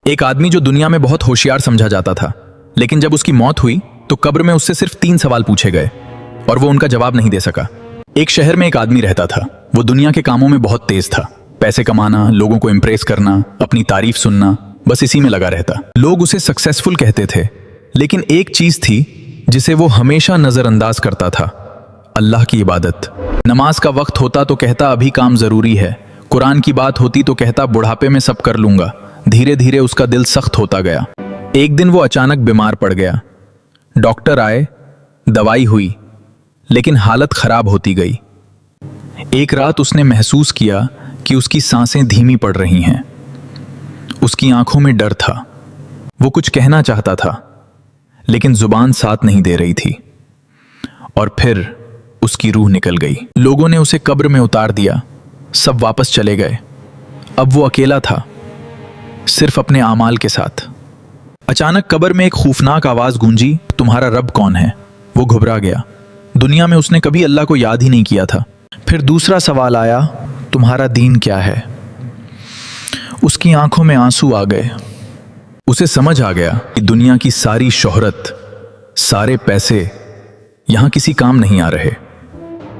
एक आदमी जो दुनिया में बहुत होशियार समझा जाता था, लेकिन जब उसकी मौत हुई तो कब्र में उससे सिर्फ 3 सवाल पूछे गए और वो उनका जवाब नहीं दे सका। एक शहर में एक आदमी रहता था। वो दुनिया के कामों में बहुत तेज था। पैसे कमाना, लोगों को इम्प्रेस करना, अपनी तारीफ सुनना, बस इसी में लगा रहता। लोग उसे सक्सेसफुल कहते थे, लेकिन एक चीज थी जिसे वो हमेशा नजरअंदाज करता था, अल्लाह की इबादत। नमाज का वक्त होता तो कहता अभी काम जरूरी है, कुरान की बात होती तो कहता बुढ़ापे में सब कर लूंगा। धीरे धीरे उसका दिल सख्त होता गया। एक दिन वो अचानक बीमार पड़ गया। डॉक्टर आए, दवाई हुई, लेकिन हालत खराब होती गई। एक रात उसने महसूस किया कि उसकी सांसें धीमी पड़ रही हैं। उसकी आंखों में डर था। वो कुछ कहना चाहता था, लेकिन जुबान साथ नहीं दे रही थी। और फिर उसकी रूह निकल गई। लोगों ने उसे कब्र में उतार दिया। सब वापस चले गए। अब वो अकेला था, सिर्फ अपने आमाल के साथ। अचानक कब्र में एक खौफनाक आवाज गूंजी, तुम्हारा रब कौन है? वो घबरा गया। दुनिया में उसने कभी अल्लाह को याद ही नहीं किया था। फिर दूसरा सवाल आया, तुम्हारा दीन क्या है? उसकी आंखों में आंसू आ गए। उसे समझ आ गया कि दुनिया की सारी शोहरत, सारे पैसे यहां किसी काम नहीं आ रहे।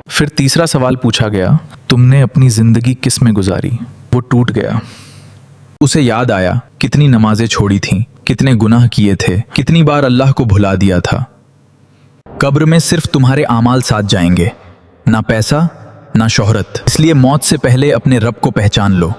फिर तीसरा सवाल पूछा गया, तुमने अपनी जिंदगी किस में गुजारी? वो टूट गया। उसे याद आया कितनी नमाजें छोड़ी थीं, कितने गुनाह किए थे, कितनी बार अल्लाह को भुला दिया था। कब्र में सिर्फ तुम्हारे आमाल साथ जाएंगे, ना पैसा ना शोहरत। इसलिए मौत से पहले अपने रब को पहचान लो।